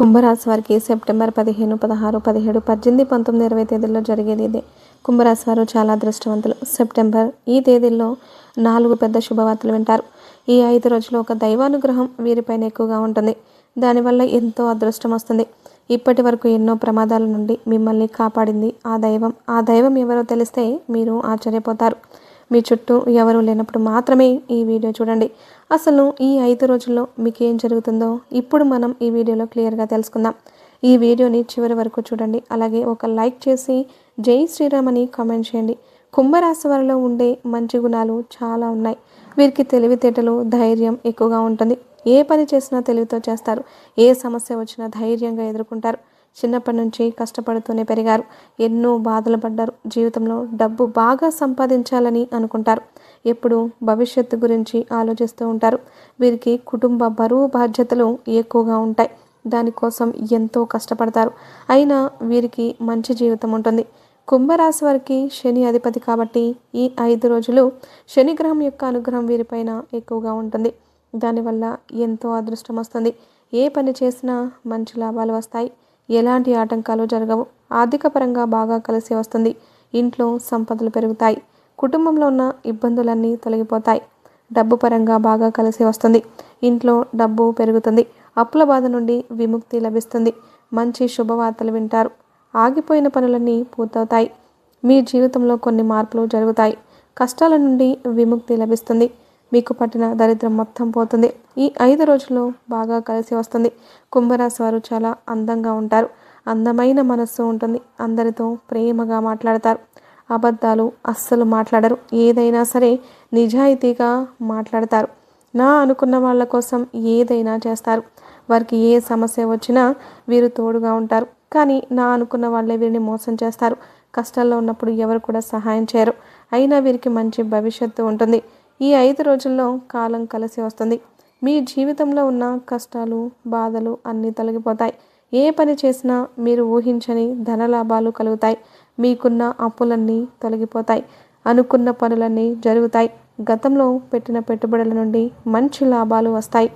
కుంభరాశి వారికి సెప్టెంబర్ 15, 16, 17, 18, 19, 20 తేదీల్లో జరిగేది ఇదే. కుంభరాశి వారు చాలా అదృష్టవంతులు. సెప్టెంబర్ ఈ తేదీల్లో 4 పెద్ద శుభవార్తలు వింటారు. ఈ 5 రోజులు ఒక దైవానుగ్రహం వీరిపైన ఎక్కువగా ఉంటుంది. దానివల్ల ఎంతో అదృష్టం వస్తుంది. ఇప్పటి వరకు ఎన్నో ప్రమాదాల నుండి మిమ్మల్ని కాపాడింది ఆ దైవం ఎవరో తెలిస్తే మీరు ఆశ్చర్యపోతారు. మీ చుట్టూ ఎవరు లేనప్పుడు మాత్రమే ఈ వీడియో చూడండి. అసలు ఈ 5 రోజుల్లో మీకు ఏం జరుగుతుందో ఇప్పుడు మనం ఈ వీడియోలో క్లియర్గా తెలుసుకుందాం. ఈ వీడియోని చివరి వరకు చూడండి. అలాగే ఒక లైక్ చేసి జై శ్రీరామ్ అని కామెంట్ చేయండి. కుంభరాశి వారిలో ఉండే మంచి గుణాలు చాలా ఉన్నాయి. వీరికి తెలివితేటలు, ధైర్యం ఎక్కువగా ఉంటుంది. ఏ పని చేసినా తెలివితో చేస్తారు. ఏ సమస్య వచ్చినా ధైర్యంగా ఎదుర్కొంటారు. చిన్నప్పటి నుంచి కష్టపడుతూనే పెరిగారు. ఎన్నో బాధలు పడ్డారు. జీవితంలో డబ్బు బాగా సంపాదించాలని అనుకుంటారు. ఎప్పుడు భవిష్యత్తు గురించి ఆలోచిస్తూ ఉంటారు. వీరికి కుటుంబ బరువు బాధ్యతలు ఎక్కువగా ఉంటాయి. దానికోసం ఎంతో కష్టపడతారు. అయినా వీరికి మంచి జీవితం ఉంటుంది. కుంభరాశి వారికి శని అధిపతి కాబట్టి ఈ 5 రోజులు శని గ్రహం యొక్క అనుగ్రహం వీరిపైన ఎక్కువగా ఉంటుంది. దానివల్ల ఎంతో అదృష్టం వస్తుంది. ఏ పని చేసినా మంచి లాభాలు వస్తాయి. ఎలాంటి ఆటంకాలు జరగవు. ఆర్థిక పరంగా బాగా కలిసి వస్తుంది. ఇంట్లో సంపదలు పెరుగుతాయి. కుటుంబంలో ఉన్న ఇబ్బందులన్నీ తొలగిపోతాయి. డబ్బు పరంగా బాగా కలిసి వస్తుంది. ఇంట్లో డబ్బు పెరుగుతుంది. అప్పుల బాధ నుండి విముక్తి లభిస్తుంది. మంచి శుభవార్తలు వింటారు. ఆగిపోయిన పనులన్నీ పూర్తవుతాయి. మీ జీవితంలో కొన్ని మార్పులు జరుగుతాయి. కష్టాల నుండి విముక్తి లభిస్తుంది. మీకు పట్టిన దరిద్రం మొత్తం పోతుంది. ఈ 5 రోజుల్లో బాగా కలిసి వస్తుంది. కుంభరాశి వారు చాలా అందంగా ఉంటారు. అందమైన మనస్సు ఉంటుంది. అందరితో ప్రేమగా మాట్లాడతారు. అబద్ధాలు అస్సలు మాట్లాడరు. ఏదైనా సరే నిజాయితీగా మాట్లాడతారు. నా అనుకున్న వాళ్ళ కోసం ఏదైనా చేస్తారు. వారికి ఏ సమస్య వచ్చినా వీరు తోడుగా ఉంటారు. కానీ నా అనుకున్న వాళ్ళే వీరిని మోసం చేస్తారు. కష్టాల్లో ఉన్నప్పుడు ఎవరు కూడా సహాయం చేయరు. అయినా వీరికి మంచి భవిష్యత్తు ఉంటుంది. ఈ 5 రోజుల్లో కాలం కలిసి వస్తుంది. మీ జీవితంలో ఉన్న కష్టాలు, బాధలు అన్నీ తొలగిపోతాయి. ఏ పని చేసినా మీరు ఊహించని ధనలాభాలు కలుగుతాయి. మీకున్న అప్పులన్నీ తొలగిపోతాయి. అనుకున్న పనులన్నీ జరుగుతాయి. గతంలో పెట్టిన పెట్టుబడుల నుండి మంచి లాభాలు వస్తాయి.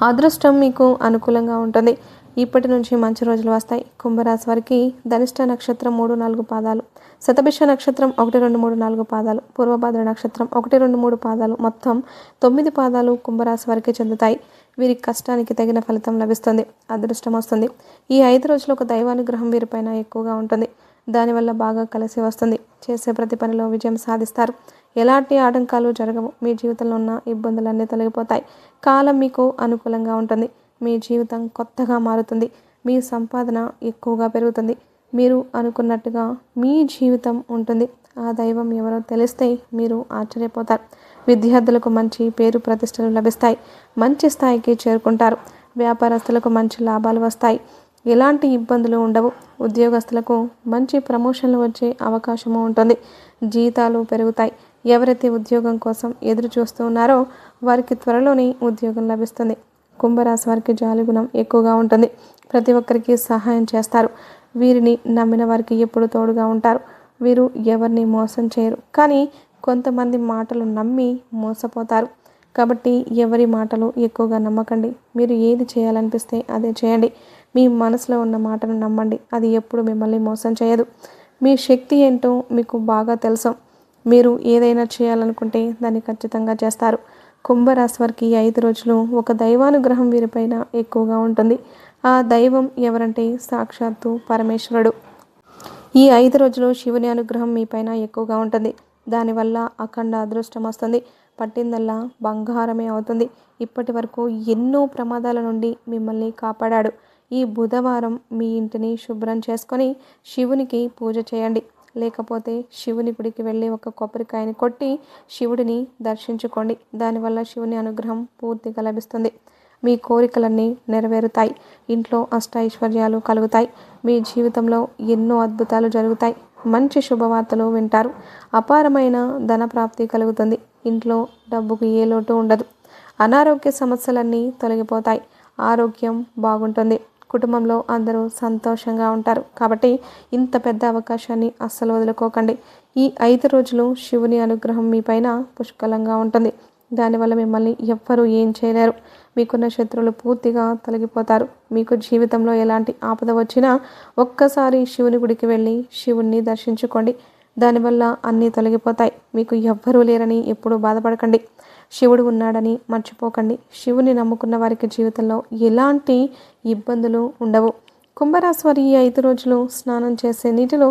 అదృష్టం మీకు అనుకూలంగా ఉంటుంది. ఇప్పటి నుంచి మంచి రోజులు వస్తాయి. కుంభరాశి వారికి ధనిష్ట నక్షత్రం 3, 4 పాదాలు, శతభిష నక్షత్రం 1, 2, 3, 4 పాదాలు, పూర్వభాద్ర నక్షత్రం 1, 2, 3 పాదాలు, మొత్తం 9 పాదాలు కుంభరాశి వారికి చెందుతాయి. వీరి కష్టానికి తగిన ఫలితం లభిస్తుంది. అదృష్టం వస్తుంది. ఈ 5 రోజులు ఒక దైవానుగ్రహం వీరిపైన ఎక్కువగా ఉంటుంది. దానివల్ల బాగా కలిసి వస్తుంది. చేసే ప్రతి పనిలో విజయం సాధిస్తారు. ఎలాంటి ఆటంకాలు జరగవు. మీ జీవితంలో ఉన్న ఇబ్బందులన్నీ తొలగిపోతాయి. కాలం మీకు అనుకూలంగా ఉంటుంది. మీ జీవితం కొత్తగా మారుతుంది. మీ సంపాదన ఎక్కువగా పెరుగుతుంది. మీరు అనుకున్నట్టుగా మీ జీవితం ఉంటుంది. ఆ దైవం ఎవరో తెలిస్తే మీరు ఆశ్చర్యపోతారు. విద్యార్థులకు మంచి పేరు ప్రతిష్టలు లభిస్తాయి. మంచి స్థాయికి చేరుకుంటారు. వ్యాపారస్తులకు మంచి లాభాలు వస్తాయి. ఎలాంటి ఇబ్బందులు ఉండవు. ఉద్యోగస్తులకు మంచి ప్రమోషన్లు వచ్చే అవకాశము ఉంటుంది. జీతాలు పెరుగుతాయి. ఎవరైతే ఉద్యోగం కోసం ఎదురు చూస్తూ ఉన్నారో వారికి త్వరలోనే ఉద్యోగం లభిస్తుంది. కుంభరాశి వారికి జాలి గుణం ఎక్కువగా ఉంటుంది. ప్రతి ఒక్కరికి సహాయం చేస్తారు. వీరిని నమ్మిన వారికి ఎప్పుడు తోడుగా ఉంటారు. వీరు ఎవరిని మోసం చేయరు. కానీ కొంతమంది మాటలు నమ్మి మోసపోతారు. కాబట్టి ఎవరి మాటలు ఎక్కువగా నమ్మకండి. మీరు ఏది చేయాలనిపిస్తే అదే చేయండి. మీ మనసులో ఉన్న మాటను నమ్మండి. అది ఎప్పుడు మిమ్మల్ని మోసం చేయదు. మీ శక్తి ఏంటో మీకు బాగా తెలుసు. మీరు ఏదైనా చేయాలనుకుంటే దాన్ని ఖచ్చితంగా చేస్తారు. కుంభరాశి వారికి 5 రోజులు ఒక దైవానుగ్రహం వీరిపైన ఎక్కువగా ఉంటుంది. ఆ దైవం ఎవరంటే సాక్షాత్తు పరమేశ్వరుడు. ఈ 5 రోజులు శివుని అనుగ్రహం మీపైన ఎక్కువగా ఉంటుంది. దానివల్ల అఖండ అదృష్టం వస్తుంది. పట్టిందల్లా బంగారమే అవుతుంది. ఇప్పటి వరకు ఎన్నో ప్రమాదాల నుండి మిమ్మల్ని కాపాడాడు. ఈ బుధవారం మీ ఇంటిని శుభ్రం చేసుకొని శివునికి పూజ చేయండి. లేకపోతే శివుని గుడికి వెళ్ళి ఒక కొబ్బరికాయని కొట్టి శివుడిని దర్శించుకోండి. దానివల్ల శివుని అనుగ్రహం పూర్తిగా లభిస్తుంది. మీ కోరికలన్నీ నెరవేరుతాయి. ఇంట్లో అష్టైశ్వర్యాలు కలుగుతాయి. మీ జీవితంలో ఎన్నో అద్భుతాలు జరుగుతాయి. మంచి శుభవార్తలు వింటారు. అపారమైన ధన ప్రాప్తి కలుగుతుంది. ఇంట్లో డబ్బుకు ఏ లోటు ఉండదు. అనారోగ్య సమస్యలన్నీ తొలగిపోతాయి. ఆరోగ్యం బాగుంటుంది. కుటుంబంలో అందరూ సంతోషంగా ఉంటారు. కాబట్టి ఇంత పెద్ద అవకాశాన్ని అస్సలు వదులుకోకండి. ఈ 5 రోజులు శివుని అనుగ్రహం మీపైన పుష్కలంగా ఉంటుంది. దానివల్ల మిమ్మల్ని ఎవ్వరూ ఏం చేయలేరు. మీకున్న శత్రువులు పూర్తిగా తొలగిపోతారు. మీకు జీవితంలో ఎలాంటి ఆపద వచ్చినా ఒక్కసారి శివుని గుడికి వెళ్ళి శివుణ్ణి దర్శించుకోండి. దానివల్ల అన్నీ తొలగిపోతాయి. మీకు ఎవ్వరూ లేరని ఎప్పుడూ బాధపడకండి. శివుడు ఉన్నాడని మర్చిపోకండి. శివుని నమ్ముకున్న వారికి జీవితంలో ఎలాంటి ఇబ్బందులు ఉండవు. కుంభరాశి వారు ఈ 5 రోజులు స్నానం చేసే నీటిలో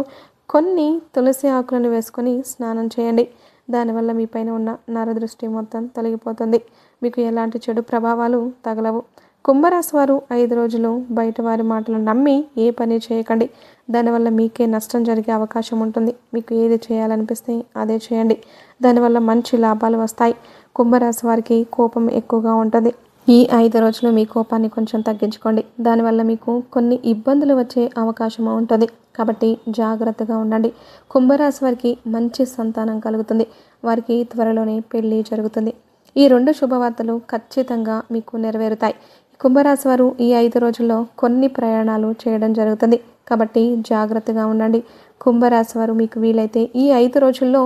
కొన్ని తులసి ఆకులను వేసుకొని స్నానం చేయండి. దానివల్ల మీ పైన ఉన్న నరదృష్టి మొత్తం తొలగిపోతుంది. మీకు ఎలాంటి చెడు ప్రభావాలు తగలవు. కుంభరాశి వారు 5 రోజులు బయట వారి మాటలు నమ్మి ఏ పని చేయకండి. దానివల్ల మీకే నష్టం జరిగే అవకాశం ఉంటుంది. మీకు ఏది చేయాలనిపిస్తే అదే చేయండి. దానివల్ల మంచి లాభాలు వస్తాయి. కుంభరాశి వారికి కోపం ఎక్కువగా ఉంటుంది. ఈ 5 రోజులు మీ కోపాన్ని కొంచెం తగ్గించుకోండి. దానివల్ల మీకు కొన్ని ఇబ్బందులు వచ్చే అవకాశం ఉంటుంది. కాబట్టి జాగ్రత్తగా ఉండండి. కుంభరాశి వారికి మంచి సంతానం కలుగుతుంది. వారికి త్వరలోనే పెళ్లి జరుగుతుంది. ఈ 2 శుభవార్తలు ఖచ్చితంగా మీకు నెరవేరుతాయి. కుంభరాశి వారు ఈ 5 రోజుల్లో కొన్ని ప్రయాణాలు చేయడం జరుగుతుంది. కాబట్టి జాగ్రత్తగా ఉండండి. కుంభరాశి వారు మీకు వీలైతే ఈ 5 రోజుల్లో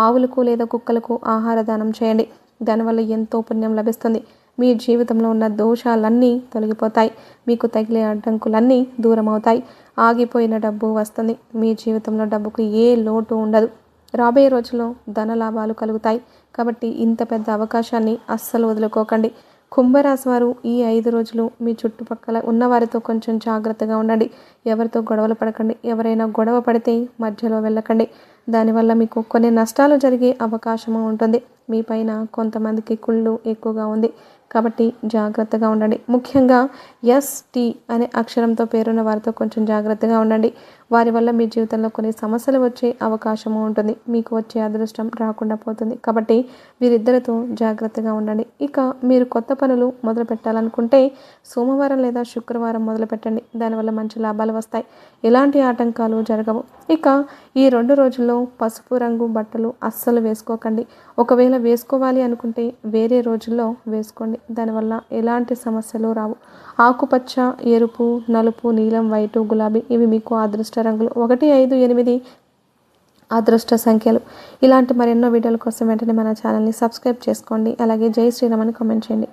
ఆవులకు లేదా కుక్కలకు ఆహార దానం చేయండి. దానివల్ల ఎంతో పుణ్యం లభిస్తుంది. మీ జీవితంలో ఉన్న దోషాలన్నీ తొలగిపోతాయి. మీకు తగిలే అడ్డంకులన్నీ దూరం అవుతాయి. ఆగిపోయిన డబ్బు వస్తుంది. మీ జీవితంలో డబ్బుకు ఏ లోటు ఉండదు. రాబోయే రోజుల్లో ధన లాభాలు కలుగుతాయి. కాబట్టి ఇంత పెద్ద అవకాశాన్ని అస్సలు వదులుకోకండి. కుంభరాశి వారు ఈ 5 రోజులు మీ చుట్టుపక్కల ఉన్నవారితో కొంచెం జాగ్రత్తగా ఉండండి. ఎవరితో గొడవలు పడకండి. ఎవరైనా గొడవ పడితే మధ్యలో వెళ్ళకండి. దానివల్ల మీకు కొన్ని నష్టాలు జరిగే అవకాశం ఉంటుంది. మీ పైన కొంతమందికి కుళ్ళు ఎక్కువగా ఉంది. కాబట్టి జాగ్రత్తగా ఉండండి. ముఖ్యంగా ఎస్టీ అనే అక్షరంతో పేరున్న వారితో కొంచెం జాగ్రత్తగా ఉండండి. వారి వల్ల మీ జీవితంలో కొన్ని సమస్యలు వచ్చే అవకాశము ఉంటుంది. మీకు వచ్చే అదృష్టం రాకుండా పోతుంది. కాబట్టి వీరిద్దరితో జాగ్రత్తగా ఉండండి. ఇక మీరు కొత్త పనులు మొదలు పెట్టాలనుకుంటే సోమవారం లేదా శుక్రవారం మొదలు పెట్టండి. దానివల్ల మంచి లాభాలు వస్తాయి. ఎలాంటి ఆటంకాలు జరగవు. ఇక ఈ 2 రోజుల్లో పసుపు రంగు బట్టలు అస్సలు వేసుకోకండి. ఒకవేళ వేసుకోవాలి అనుకుంటే వేరే రోజుల్లో వేసుకోండి. దానివల్ల ఎలాంటి సమస్యలు రావు. ఆకుపచ్చ, ఎరుపు, నలుపు, నీలం, వైటు, గులాబీ ఇవి మీకు అదృష్ట రంగులు. 1, 5, 8 అదృష్ట సంఖ్యలు. ఇలాంటి మరెన్నో వీడియోల కోసం వెంటనే మన ఛానల్ని సబ్స్క్రైబ్ చేసుకోండి. అలాగే జై శ్రీరామ్ అని కామెంట్ చేయండి.